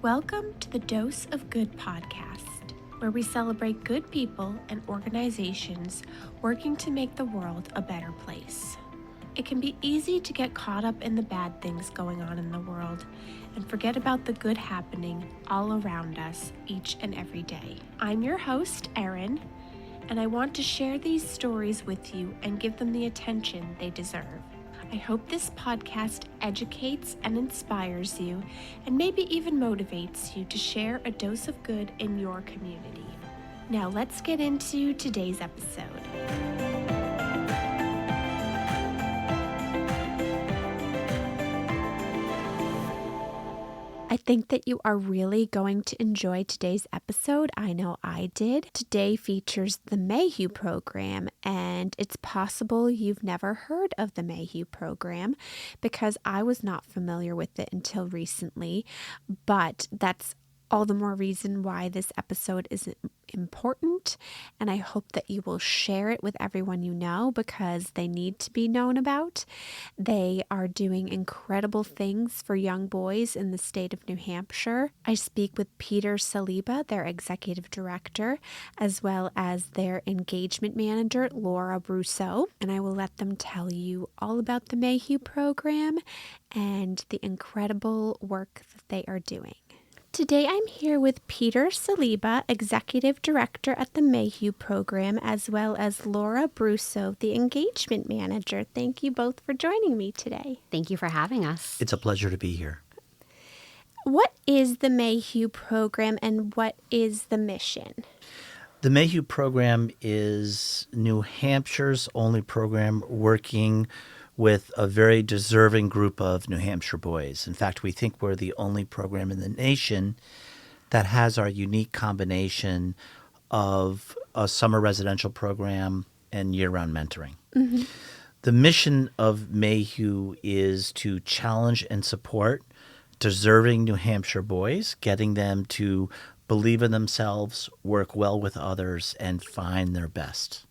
Welcome to the Dose of Good podcast, where we celebrate good people and organizations working to make the world a better place. It can be easy to get caught up in the bad things going on in the world and forget about the good happening all around us each and every day. I'm your host, Erin, and I want to share these stories with you and give them the attention they deserve. I hope this podcast educates and inspires you and maybe even motivates you to share a dose of good in your community. Now let's get into today's episode. I think that you are really going to enjoy today's episode. I know I did. Today features the Mayhew Program, and it's possible you've never heard of the Mayhew Program because I was not familiar with it until recently, but that's all the more reason why this episode is important, and I hope that you will share it with everyone you know because they need to be known about. They are doing incredible things for young boys in the state of New Hampshire. I speak with Peter Saliba, their executive director, as well as their engagement manager, Laura Brusseau, and I will let them tell you all about the Mayhew Program and the incredible work that they are doing. Today I'm here with Peter Saliba, Executive Director at the Mayhew Program, as well as Laura Brusseau, the Engagement Manager. Thank you both for joining me today. Thank you for having us. It's a pleasure to be here. What is the Mayhew Program and what is the mission? The Mayhew Program is New Hampshire's only program working with a very deserving group of New Hampshire boys. In fact, we think we're the only program in the nation that has our unique combination of a summer residential program and year-round mentoring. Mm-hmm. The mission of Mayhew is to challenge and support deserving New Hampshire boys, getting them to believe in themselves, work well with others, and find their best.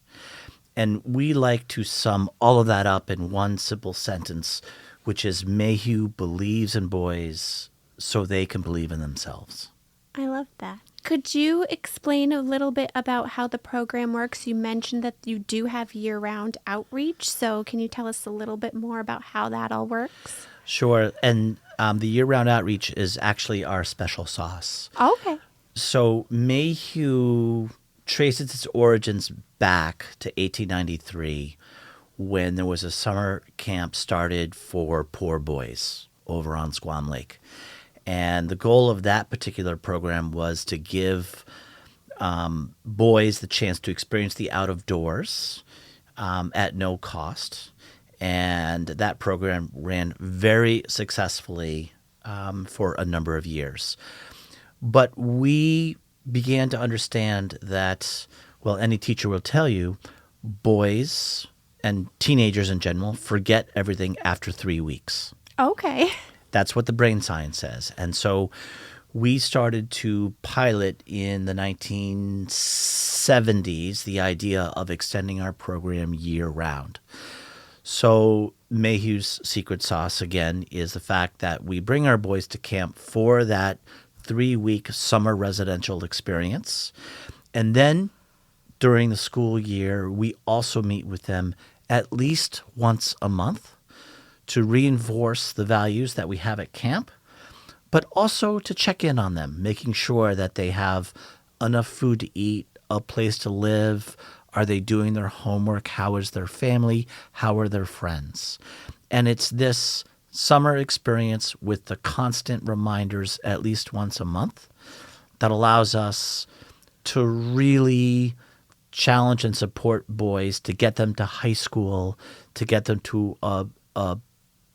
And we like to sum all of that up in one simple sentence, which is Mayhew believes in boys so they can believe in themselves. I love that. Could you explain a little bit about how the program works? You mentioned that you do have year-round outreach, so can you tell us a little bit more about how that all works? Sure. And the year-round outreach is actually our special sauce. Okay. So Mayhew traces its origins back to 1893 when there was a summer camp started for poor boys over on Squam Lake. And the goal of that particular program was to give boys the chance to experience the out of doors at no cost. And that program ran very successfully for a number of years. But we began to understand that, well, any teacher will tell you, boys and teenagers in general forget everything after 3 weeks. Okay. That's what the brain science says. And so we started to pilot in the 1970s the idea of extending our program year-round. So Mayhew's secret sauce, again, is the fact that we bring our boys to camp for that 3-week summer residential experience. And then during the school year, we also meet with them at least once a month to reinforce the values that we have at camp, but also to check in on them, making sure that they have enough food to eat, a place to live. Are they doing their homework? How is their family? How are their friends? And it's this summer experience with the constant reminders at least once a month that allows us to really challenge and support boys to get them to high school, to get them to a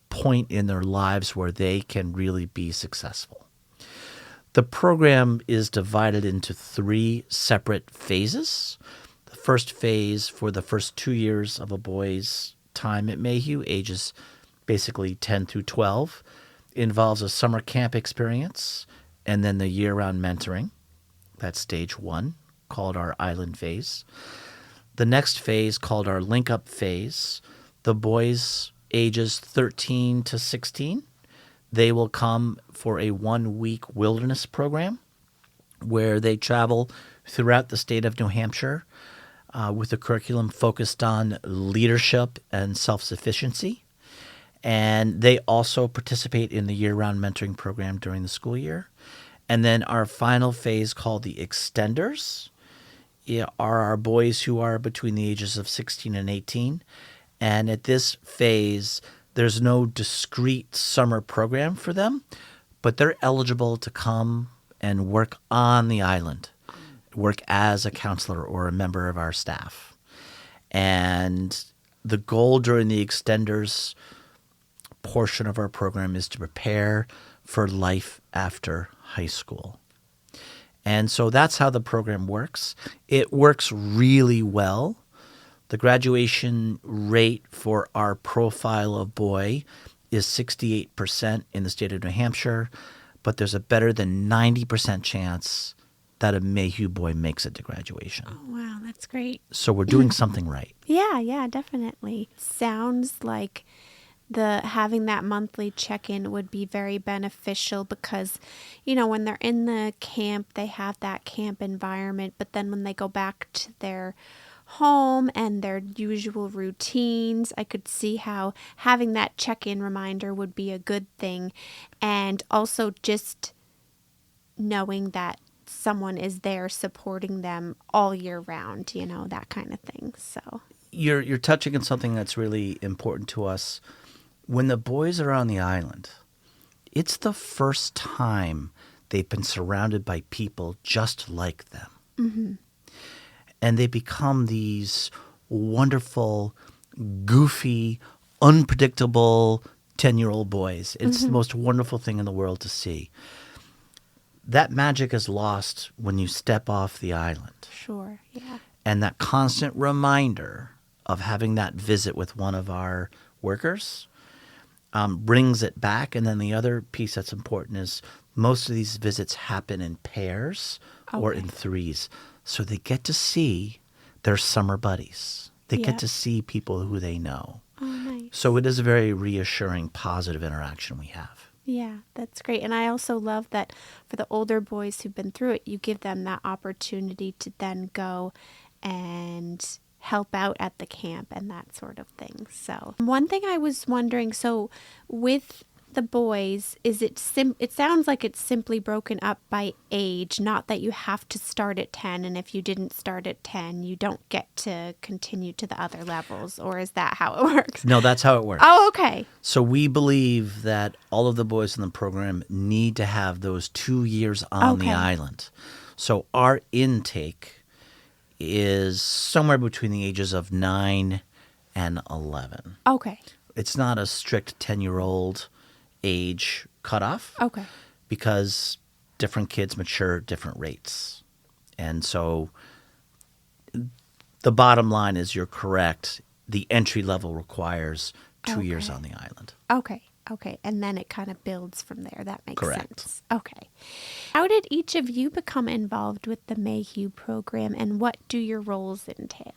point in their lives where they can really be successful. The program is divided into 3 separate phases. The first phase for the first 2 years of a boy's time at Mayhew, ages basically 10 through 12, involves a summer camp experience and then the year-round mentoring. That's stage 1, called our island phase. The next phase, called our link-up phase, the boys ages 13 to 16, They will come for a 1-week wilderness program where they travel throughout the state of New Hampshire with a curriculum focused on leadership and self-sufficiency. And they also participate in the year-round mentoring program during the school year. And then our final phase, called the Extenders, are our boys who are between the ages of 16 and 18. And at this phase, there's no discrete summer program for them, but they're eligible to come and work on the island, work as a counselor or a member of our staff. And the goal during the Extenders portion of our program is to prepare for life after high school. And so that's how the program works. It works really well. The graduation rate for our profile of boy is 68% in the state of New Hampshire, but there's a better than 90% chance that a Mayhew boy makes it to graduation. Oh, wow, that's great. So we're doing something right. Yeah, definitely. Sounds like having that monthly check-in would be very beneficial because, when they're in the camp, they have that camp environment, but then when they go back to their home and their usual routines, I could see how having that check-in reminder would be a good thing. And also just knowing that someone is there supporting them all year round, that kind of thing. So You're touching on something that's really important to us. When the boys are on the island, it's the first time they've been surrounded by people just like them. Mm-hmm. And they become these wonderful, goofy, unpredictable 10-year-old boys. It's the most wonderful thing in the world to see. That magic is lost when you step off the island. Sure, yeah. And that constant reminder of having that visit with one of our workers brings it back. And then the other piece that's important is most of these visits happen in pairs or in threes. So they get to see their summer buddies. They get to see people who they know. Oh, nice. So it is a very reassuring, positive interaction we have. Yeah, that's great. And I also love that for the older boys who've been through it, you give them that opportunity to then go and help out at the camp and that sort of thing. So one thing I was wondering, so with the boys, is it sounds like it's simply broken up by age, not that you have to start at 10, and if you didn't start at 10, you don't get to continue to the other levels, or is that how it works? No, that's how it works. Oh, okay. So we believe that all of the boys in the program need to have those 2 years on the island. So our intake is somewhere between the ages of 9 and 11. Okay. It's not a strict 10-year-old age cutoff. Okay. Because different kids mature at different rates. And so the bottom line is you're correct. The entry level requires 2 years on the island. Okay. And then it kind of builds from there. That makes Correct. sense. Okay. How did each of you become involved with the Mayhew program, and what do your roles entail?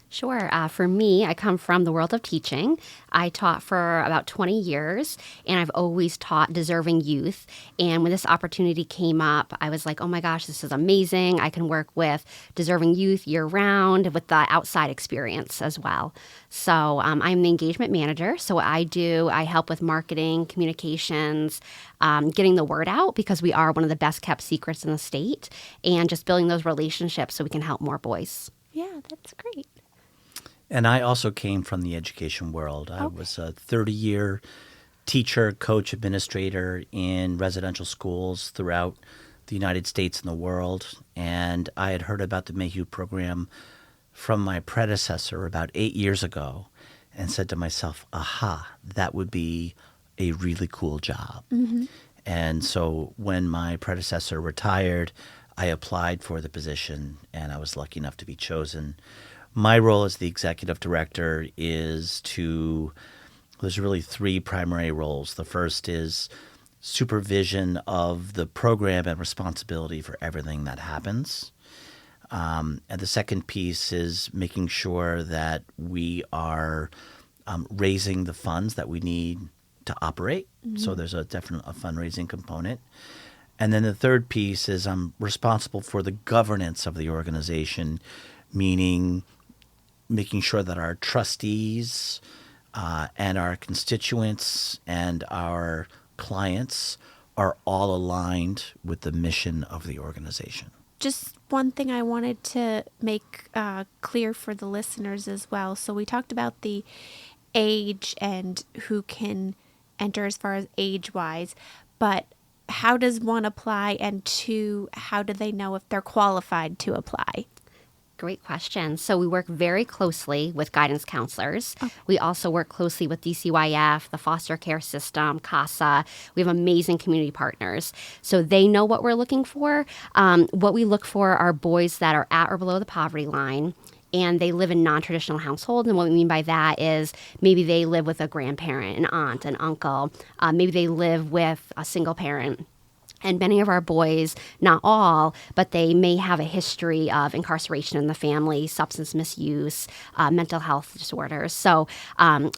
Sure. For me, I come from the world of teaching. I taught for about 20 years, and I've always taught deserving youth. And when this opportunity came up, I was like, oh my gosh, this is amazing. I can work with deserving youth year-round with the outside experience as well. So I'm the engagement manager. So what I help with marketing, communications, getting the word out, because we are one of the best kept secrets in the state, and just building those relationships so we can help more boys. Yeah, that's great. And I also came from the education world. I was a 30-year teacher, coach, administrator in residential schools throughout the United States and the world. And I had heard about the Mayhew program from my predecessor about 8 years ago and said to myself, aha, that would be a really cool job. And so when my predecessor retired, I applied for the position, and I was lucky enough to be chosen. My role as the executive director is there's really three primary roles. The first is supervision of the program and responsibility for everything that happens. And the second piece is making sure that we are raising the funds that we need to operate. So there's a fundraising component. And then the third piece is I'm responsible for the governance of the organization, meaning making sure that our trustees and our constituents and our clients are all aligned with the mission of the organization. Just one thing I wanted to make clear for the listeners as well. So we talked about the age and who can enter as far as age-wise, but how does one apply, and two, how do they know if they're qualified to apply? Great question. So we work very closely with guidance counselors. Okay. We also work closely with DCYF, the foster care system, CASA. We have amazing community partners. So they know what we're looking for. What we look for are boys that are at or below the poverty line, and they live in non-traditional households. And what we mean by that is maybe they live with a grandparent, an aunt, an uncle. Maybe they live with a single parent. And many of our boys, not all, but they may have a history of incarceration in the family, substance misuse, mental health disorders. So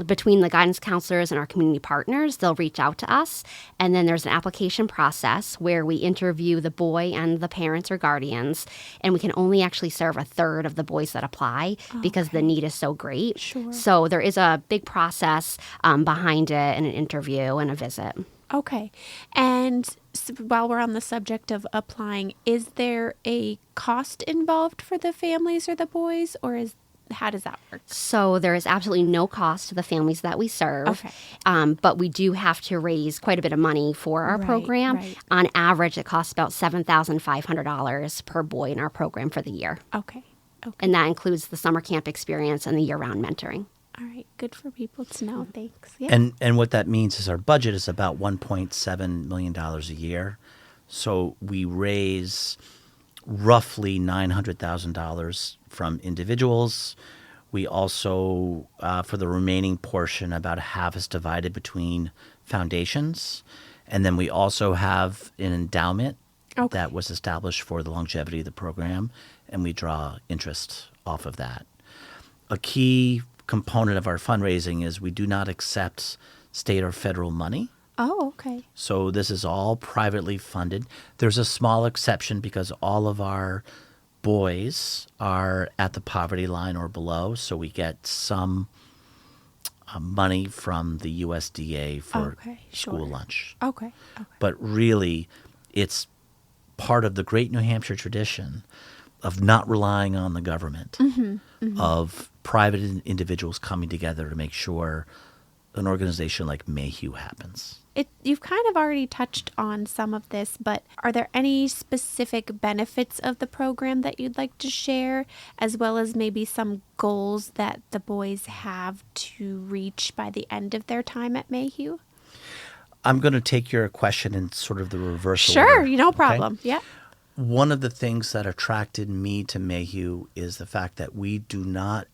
between the guidance counselors and our community partners, they'll reach out to us. And then there's an application process where we interview the boy and the parents or guardians. And we can only actually serve a third of the boys that apply because the need is so great. Sure. So there is a big process behind it, and an interview and a visit. Okay. And while we're on the subject of applying, is there a cost involved for the families or the boys, or how does that work? So there is absolutely no cost to the families that we serve. Okay. But we do have to raise quite a bit of money for our program. Right. On average, it costs about $7,500 per boy in our program for the year. Okay. And that includes the summer camp experience and the year-round mentoring. All right. Good for people to know. Thanks. Yeah. And what that means is our budget is about $1.7 million a year. So we raise roughly $900,000 from individuals. We also, for the remaining portion, about half is divided between foundations. And then we also have an endowment that was established for the longevity of the program, and we draw interest off of that. A key component of our fundraising is we do not accept state or federal money. Oh, okay. So this is all privately funded. There's a small exception because all of our boys are at the poverty line or below, so we get some money from the USDA for school lunch. Okay. But really, it's part of the great New Hampshire tradition of not relying on the government, of private individuals coming together to make sure an organization like Mayhew happens. You've kind of already touched on some of this, but are there any specific benefits of the program that you'd like to share, as well as maybe some goals that the boys have to reach by the end of their time at Mayhew? I'm going to take your question in sort of the reverse Sure, order. no problem. Yeah. One of the things that attracted me to Mayhew is the fact that we do not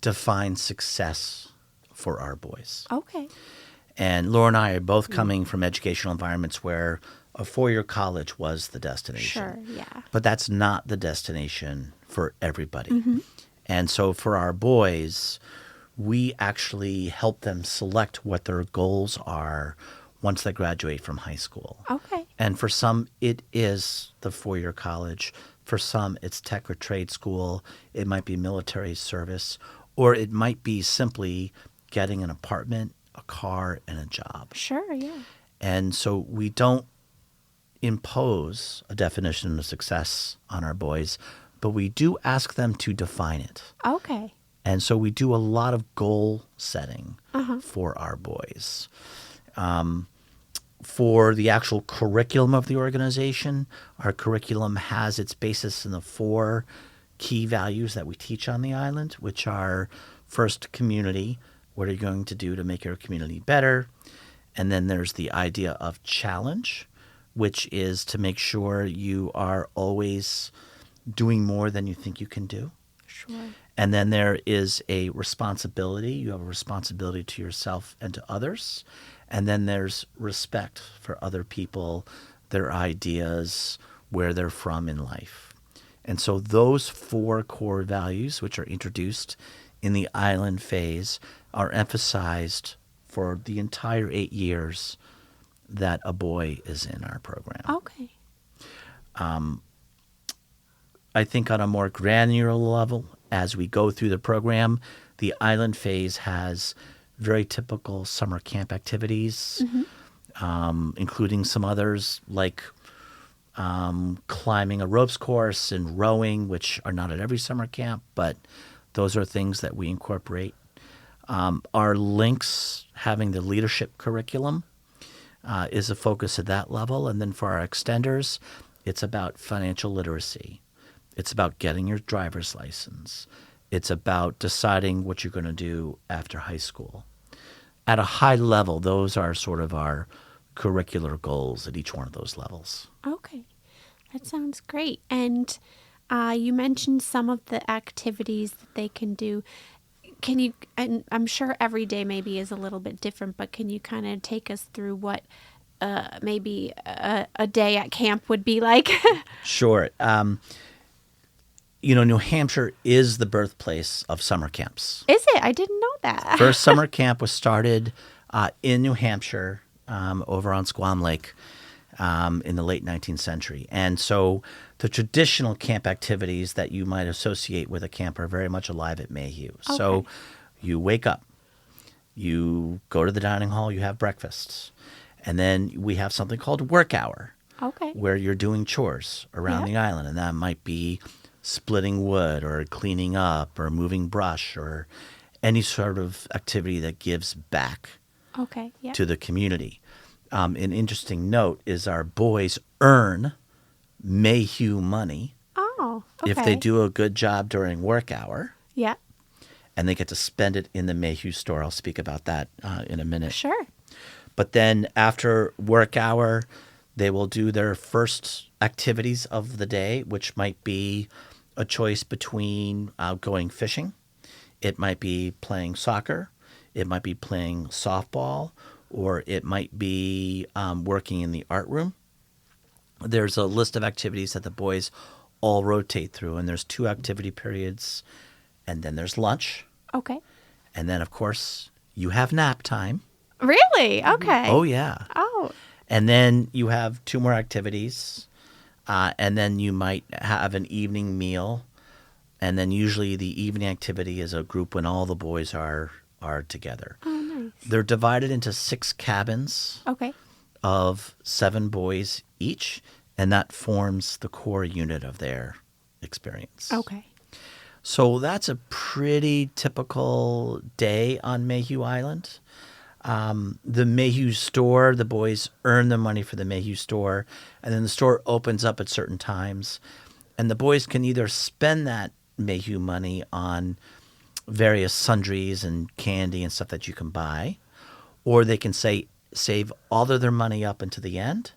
define success for our boys. Okay. And Laura and I are both coming from educational environments where a four-year college was the destination. Sure, yeah. But that's not the destination for everybody. And so for our boys, we actually help them select what their goals are once they graduate from high school. Okay. And for some, it is the four-year college. For some, it's tech or trade school. It might be military service, or it might be simply getting an apartment, a car, and a job. Sure, yeah. And so we don't impose a definition of success on our boys, but we do ask them to define it. Okay. And so we do a lot of goal setting for our boys. For the actual curriculum of the organization, our curriculum has its basis in the four key values that we teach on the island, which are first, community. What are you going to do to make your community better? And then there's the idea of challenge, which is to make sure you are always doing more than you think you can do. Sure. And then there is a responsibility. You have a responsibility to yourself and to others. And then there's respect for other people, their ideas, where they're from in life. And so those four core values, which are introduced in the island phase, are emphasized for the entire 8 years that a boy is in our program. Okay. I think on a more granular level, as we go through the program, the island phase has very typical summer camp activities, including some others like climbing a ropes course and rowing, which are not at every summer camp, but those are things that we incorporate. Our links, having the leadership curriculum, is a focus at that level. And then for our extenders, it's about financial literacy. It's about getting your driver's license. It's about deciding what you're going to do after high school. At a high level, those are sort of our curricular goals at each one of those levels. Okay. That sounds great. And you mentioned some of the activities that they can do. Can you, and I'm sure every day maybe is a little bit different, but can you kind of take us through what maybe a day at camp would be like? Sure. New Hampshire is the birthplace of summer camps. Is it? I didn't know that. First summer camp was started in New Hampshire over on Squam Lake in the late 19th century. And so the traditional camp activities that you might associate with a camp are very much alive at Mayhew. Okay. So you wake up, you go to the dining hall, you have breakfast, and then we have something called work hour. Okay. Where you're doing chores around the island. And that might be splitting wood or cleaning up or moving brush or any sort of activity that gives back Okay. Yeah. to the community. An interesting note is our boys earn Mayhew money Oh, okay. if they do a good job during work hour, Yeah. and they get to spend it in the Mayhew store. I'll speak about that in a minute. Sure. But then after work hour, they will do their first activities of the day, which might be a choice between going fishing. It might be playing soccer. It might be playing softball, or it might be working in the art room. There's a list of activities that the boys all rotate through, and there's 2 activity periods, and then there's lunch. Okay. And then, of course, you have nap time. Really? Okay. Oh, yeah. Oh. And then you have 2 more activities, and then you might have an evening meal, and then usually the evening activity is a group when all the boys are together. Oh, nice. They're divided into 6 cabins Okay. of 7 boys each, and that forms the core unit of their experience. Okay. So that's a pretty typical day on Mayhew Island. The Mayhew store, the boys earn the money for the Mayhew store, and then the store opens up at certain times. And the boys can either spend that Mayhew money on various sundries and candy and stuff that you can buy, or they can save all of their money up until the end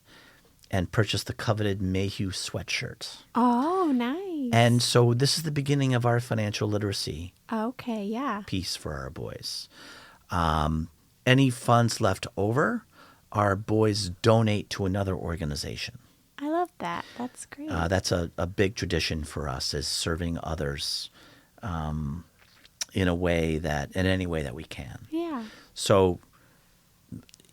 and purchase the coveted Mayhew sweatshirt. Oh, nice. And so this is the beginning of our financial literacy Okay, yeah. piece for our boys. Any funds left over, our boys donate to another organization. I love that. That's great. That's a big tradition for us, is serving others in any way that we can. Yeah. So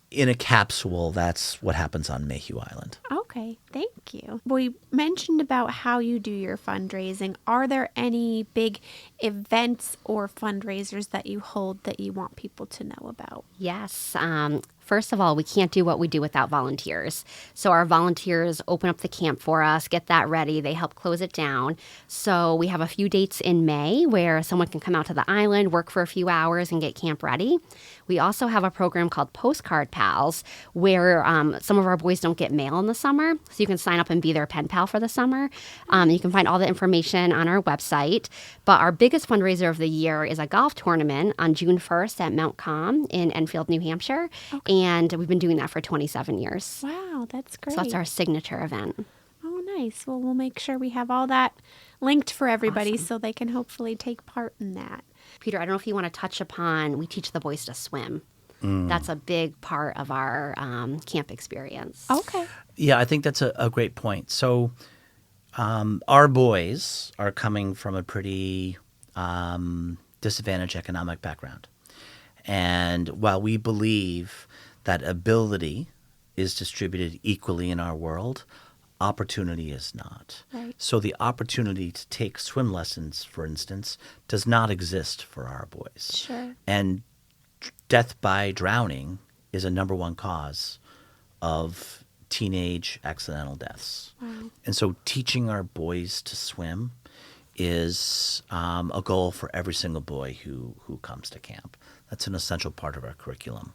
in a capsule, that's what happens on Mayhew Island. Okay, thank you. We mentioned about how you do your fundraising. Are there any big events or fundraisers that you hold that you want people to know about? Yes. First of all, we can't do what we do without volunteers. So our volunteers open up the camp for us, get that ready. They help close it down. So we have a few dates in May where someone can come out to the island, work for a few hours, and get camp ready. We also have a program called Postcard Pals where some of our boys don't get mail in the summer. So you can sign up and be their pen pal for the summer. You can find all the information on our website. But our biggest fundraiser of the year is a golf tournament on June 1st at Mount Calm in Enfield, New Hampshire. Okay. And we've been doing that for 27 years. Wow, that's great. So that's our signature event. Oh, nice. Well, we'll make sure we have all that linked for everybody so they can hopefully take part in that. Peter, I don't know if you want to touch upon, we teach the boys to swim. That's a big part of our camp experience. Okay. Yeah, I think that's a great point. So our boys are coming from a pretty disadvantaged economic background. And while we believe that ability is distributed equally in our world, opportunity is not. Right. So the opportunity to take swim lessons, for instance, does not exist for our boys. Sure. And death by drowning is a number one cause of teenage accidental deaths. Wow. And so teaching our boys to swim is a goal for every single boy who comes to camp. That's an essential part of our curriculum.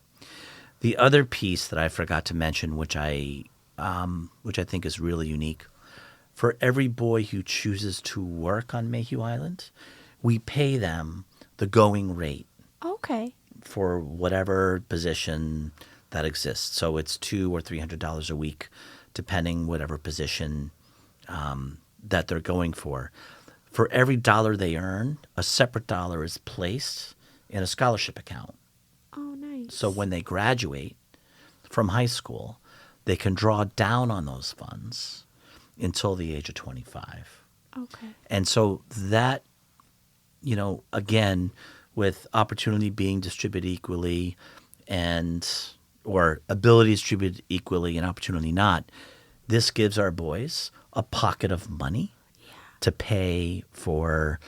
The other piece that I forgot to mention, which I think is really unique, for every boy who chooses to work on Mayhew Island, we pay them the going rate Okay. for whatever position that exists. So it's $200 or $300 a week, depending whatever position that they're going for. For every dollar they earn, a separate dollar is placed in a scholarship account. Oh, nice. So when they graduate from high school, they can draw down on those funds until the age of 25. Okay. And so that, again, with opportunity being distributed equally or ability distributed equally and opportunity not, this gives our boys a pocket of money to pay for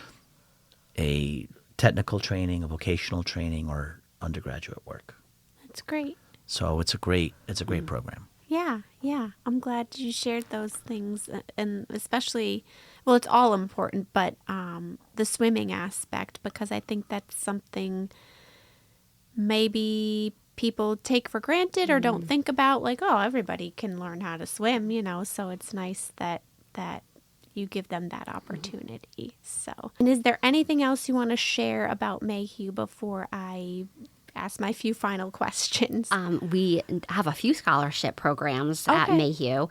a technical training, a vocational training, or undergraduate work. That's great. So it's a great program. Yeah, yeah. I'm glad you shared those things, and especially, well, it's all important, but the swimming aspect, because I think that's something maybe people take for granted or don't think about, like, oh, everybody can learn how to swim, so it's nice that you give them that opportunity. So, and is there anything else you want to share about Mayhew before I ask my few final questions? We have a few scholarship programs at Okay. Mayhew.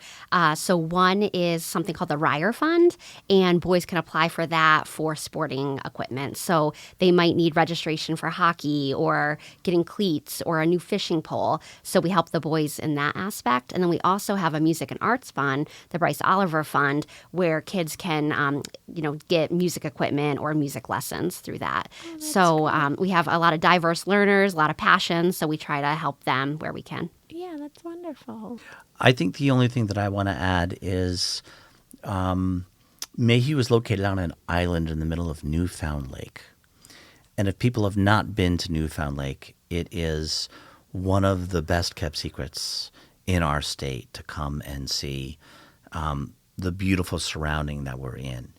So one is something called the Ryer Fund, and boys can apply for that for sporting equipment. So they might need registration for hockey or getting cleats or a new fishing pole. So we help the boys in that aspect. And then we also have a music and arts fund, the Bryce Oliver Fund, where kids can, get music equipment or music lessons through that. So we have a lot of diverse learners, a lot of passion, so we try to help them where we can. Yeah, that's wonderful. I think the only thing that I want to add is Mayhew is located on an island in the middle of Newfound Lake. And if people have not been to Newfound Lake, it is one of the best kept secrets in our state to come and see the beautiful surrounding that we're in.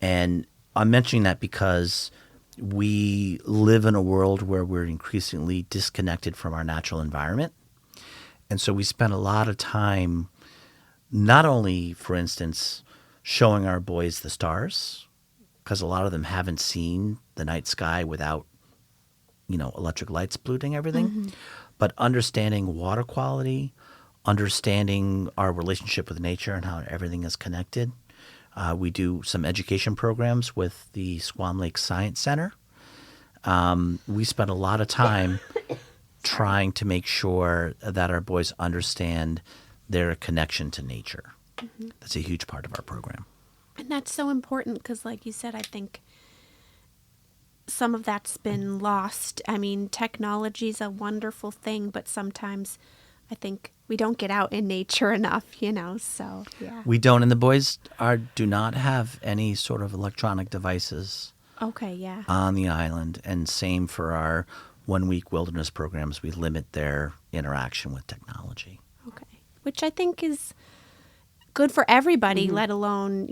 And I'm mentioning that because we live in a world where we're increasingly disconnected from our natural environment. And so we spend a lot of time not only, for instance, showing our boys the stars, because a lot of them haven't seen the night sky without, electric lights polluting everything, but understanding water quality, understanding our relationship with nature and how everything is connected. We do some education programs with the Squam Lake Science Center. We spend a lot of time trying to make sure that our boys understand their connection to nature. That's a huge part of our program. And that's so important because, like you said, I think some of that's been lost. I mean, technology's a wonderful thing, but sometimes I think we don't get out in nature enough, so yeah. We don't, and the boys do not have any sort of electronic devices Okay, yeah. on the island, and same for our 1-week wilderness programs. We limit their interaction with technology. Okay. Which I think is good for everybody, let alone,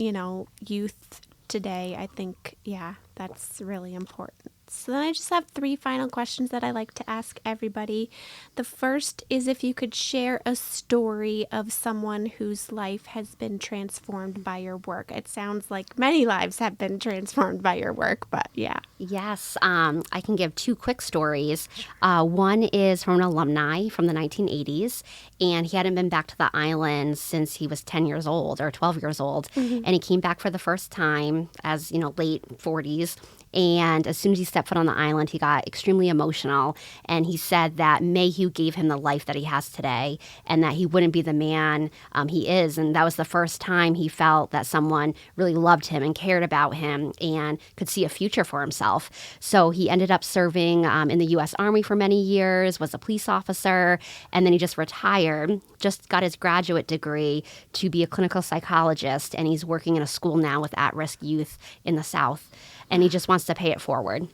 youth today. I think, yeah, that's really important. So then I just have 3 final questions that I like to ask everybody. The first is if you could share a story of someone whose life has been transformed by your work. It sounds like many lives have been transformed by your work, but yeah. Yes, I can give 2 quick stories. One is from an alumni from the 1980s, and he hadn't been back to the island since he was 10 years old or 12 years old, and he came back for the first time as, late 40s, And as soon as he stepped foot on the island, he got extremely emotional. And he said that Mayhew gave him the life that he has today and that he wouldn't be the man he is. And that was the first time he felt that someone really loved him and cared about him and could see a future for himself. So he ended up serving in the U.S. Army for many years, was a police officer, and then he just retired, just got his graduate degree to be a clinical psychologist. And he's working in a school now with at-risk youth in the South. And he just wants to pay it forward.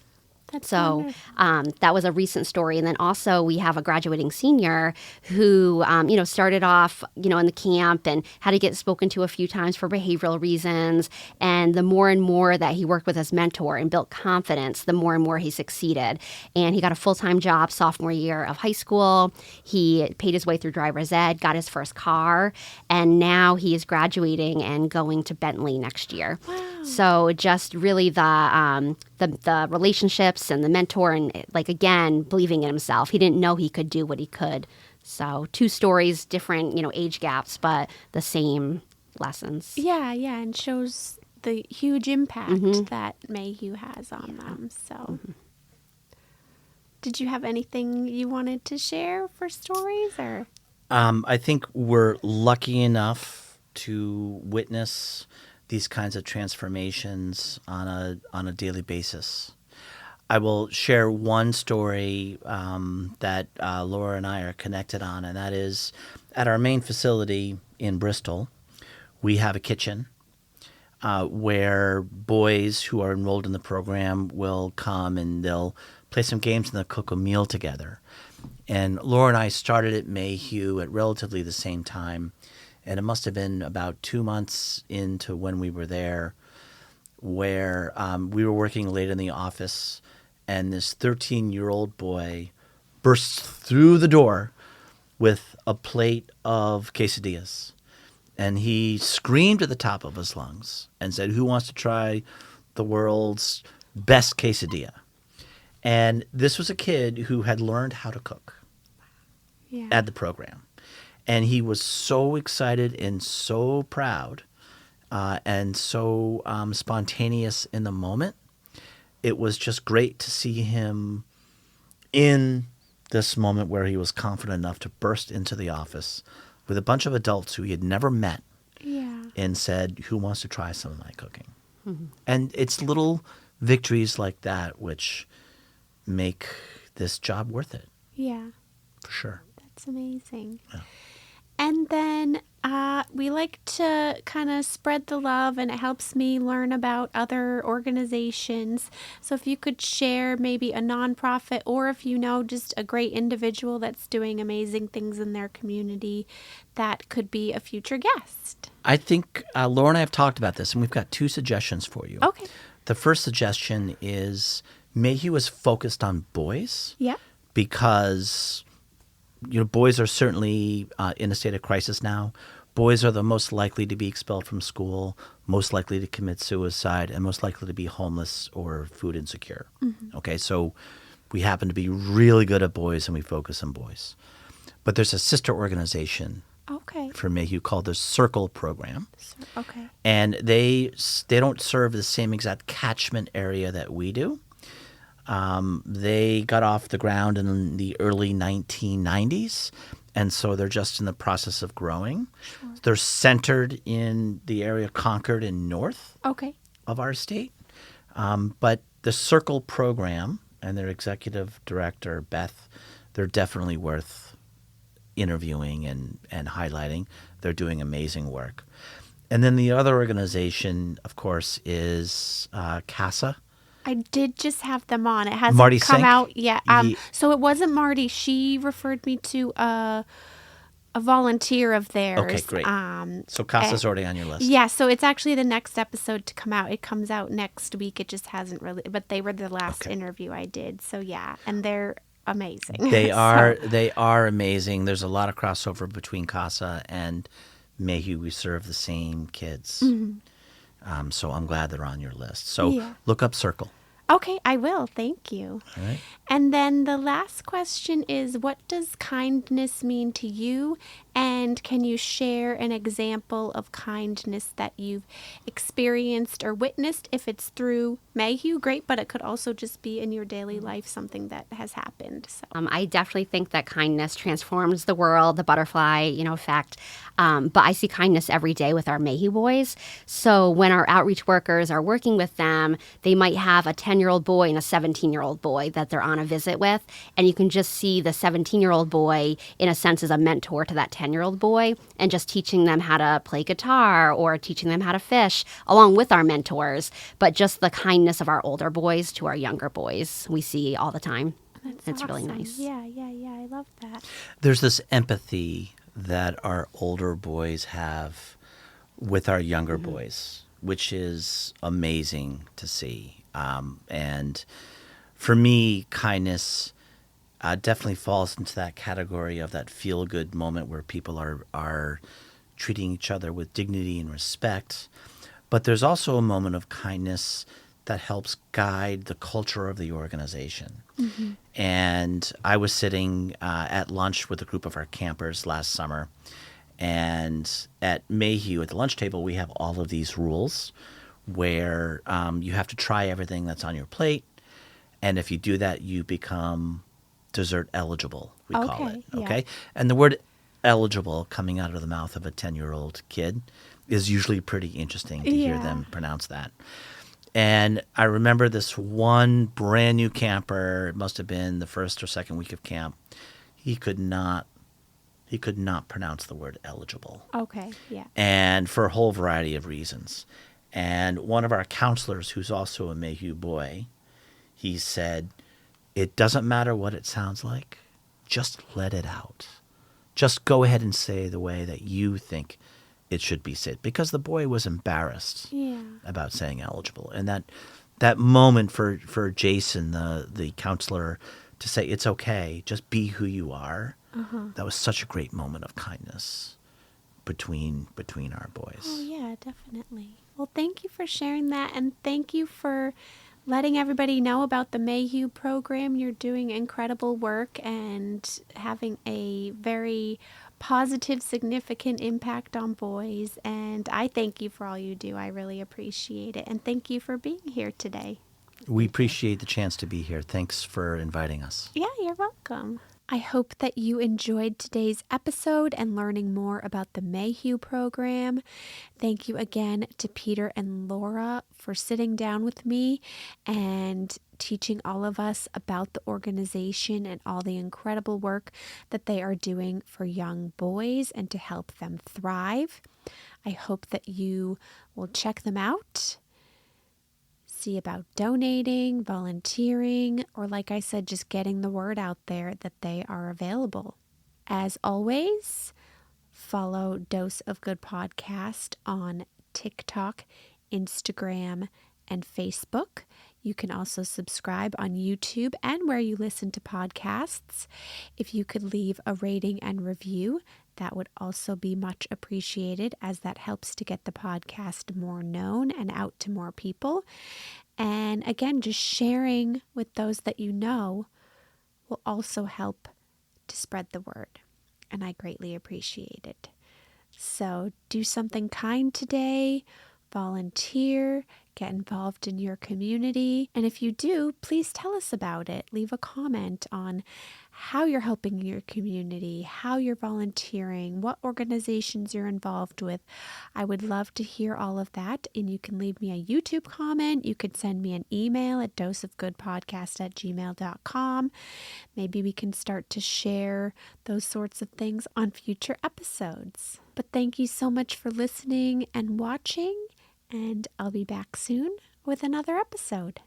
So that was a recent story. And then also we have a graduating senior who, started off, in the camp and had to get spoken to a few times for behavioral reasons. And the more and more that he worked with his mentor and built confidence, the more and more he succeeded. And he got a full-time job sophomore year of high school. He paid his way through driver's ed, got his first car, and now he is graduating and going to Bentley next year. Wow. So just really the relationships and the mentor and, again, believing in himself. He didn't know he could do what he could. So 2 stories, different, age gaps, but the same lessons. Yeah, and shows the huge impact that Mayhew has on them. So did you have anything you wanted to share for stories? Or I think we're lucky enough to witness these kinds of transformations on a daily basis. I will share one story that Laura and I are connected on, and that is at our main facility in Bristol, we have a kitchen where boys who are enrolled in the program will come and they'll play some games and they'll cook a meal together. And Laura and I started at Mayhew at relatively the same time, and it must have been about 2 months into when we were there, where we were working late in the office, and this 13-year-old boy bursts through the door with a plate of quesadillas. And he screamed at the top of his lungs and said, "Who wants to try the world's best quesadilla?" And this was a kid who had learned how to cook at the program. And he was so excited and so proud and so spontaneous in the moment. It was just great to see him in this moment where he was confident enough to burst into the office with a bunch of adults who he had never met and said, "Who wants to try some of my cooking?" Mm-hmm. And it's little victories like that which make this job worth it. Yeah. For sure. That's amazing. Yeah. And then we like to kind of spread the love, and it helps me learn about other organizations. So if you could share maybe a nonprofit, or if you know just a great individual that's doing amazing things in their community, that could be a future guest. I think Laura and I have talked about this, and we've got 2 suggestions for you. Okay. The first suggestion is Mayhew is focused on boys. Yeah. Because boys are certainly in a state of crisis now. Boys are the most likely to be expelled from school, most likely to commit suicide, and most likely to be homeless or food insecure. Mm-hmm. Okay, so we happen to be really good at boys, and we focus on boys. But there's a sister organization for Mayhew called the Circle Program. Okay. And they don't serve the same exact catchment area that we do. They got off the ground in the early 1990s, and so they're just in the process of growing. Sure. They're centered in the area of Concord and north of our state. But the Circle Program and their executive director, Beth, they're definitely worth interviewing and highlighting. They're doing amazing work. And then the other organization, of course, is CASA. I did just have them on. It hasn't Marty come Sink? out yet. So it wasn't Marty. She referred me to a volunteer of theirs. Okay, great. So CASA's already on your list. Yeah, so it's actually the next episode to come out. It comes out next week. It just hasn't really, but they were the last interview I did. So yeah, and they're amazing. They are amazing. There's a lot of crossover between CASA and Mayhew. We serve the same kids. Mm-hmm. So I'm glad they're on your list. So look up Circle. Okay, I will. Thank you. All right. And then the last question is, what does kindness mean to you? And can you share an example of kindness that you've experienced or witnessed? If it's through Mayhew, great, but it could also just be in your daily life, something that has happened. So. I definitely think that kindness transforms the world, the butterfly, effect. But I see kindness every day with our Mayhew boys. So when our outreach workers are working with them, they might have a 10-year-old boy and a 17-year-old boy that they're on a visit with. And you can just see the 17-year-old boy, in a sense, as a mentor to that 10-year-old boy and just teaching them how to play guitar or teaching them how to fish along with our mentors. But just the kindness of our older boys to our younger boys, we see all the time. That's It's really awesome. nice. Yeah, I love that. There's this empathy that our older boys have with our younger boys, which is amazing to see. And for me, kindness definitely falls into that category of that feel-good moment where people are treating each other with dignity and respect. But there's also a moment of kindness that helps guide the culture of the organization. And I was sitting at lunch with a group of our campers last summer. And at Mayhew, at the lunch table, we have all of these rules where you have to try everything that's on your plate. And if you do that, you become dessert eligible, we call Okay, it. yeah. Okay. And the word eligible coming out of the mouth of a 10-year-old kid is usually pretty interesting to hear Yeah. them pronounce that. And I remember this one brand new camper, it must have been the first or second week of camp. He could not pronounce the word eligible. Okay, yeah. And for a whole variety of reasons. And one of our counselors, who's also a Mayhew boy, he said, "It doesn't matter what it sounds like. Just let it out. Just go ahead and say the way that you think it should be said." Because the boy was embarrassed Yeah. about saying eligible. And that moment for Jason, the counselor, to say, "It's okay, just be who you are," that was such a great moment of kindness between our boys. Oh, yeah, definitely. Well, thank you for sharing that, and thank you for letting everybody know about the Mayhew program. You're doing incredible work and having a very positive, significant impact on boys, and I thank you for all you do. I really appreciate it, and thank you for being here today. We appreciate the chance to be here. Thanks for inviting us. Yeah, you're welcome. I hope that you enjoyed today's episode and learning more about the Mayhew program. Thank you again to Peter and Laura for sitting down with me and teaching all of us about the organization and all the incredible work that they are doing for young boys and to help them thrive. I hope that you will check them out. See about donating, volunteering, or like I said, just getting the word out there that they are available. As always, follow Dose of Good Podcast on TikTok, Instagram, and Facebook. You can also subscribe on YouTube and where you listen to podcasts. If you could leave a rating and review, that would also be much appreciated, as that helps to get the podcast more known and out to more people. And again, just sharing with those that you know will also help to spread the word. And I greatly appreciate it. So do something kind today, volunteer, get involved in your community. And if you do, please tell us about it. Leave a comment on how you're helping your community, how you're volunteering, what organizations you're involved with. I would love to hear all of that. And you can leave me a YouTube comment. You could send me an email at doseofgoodpodcast@gmail.com. Maybe we can start to share those sorts of things on future episodes. But thank you so much for listening and watching, and I'll be back soon with another episode.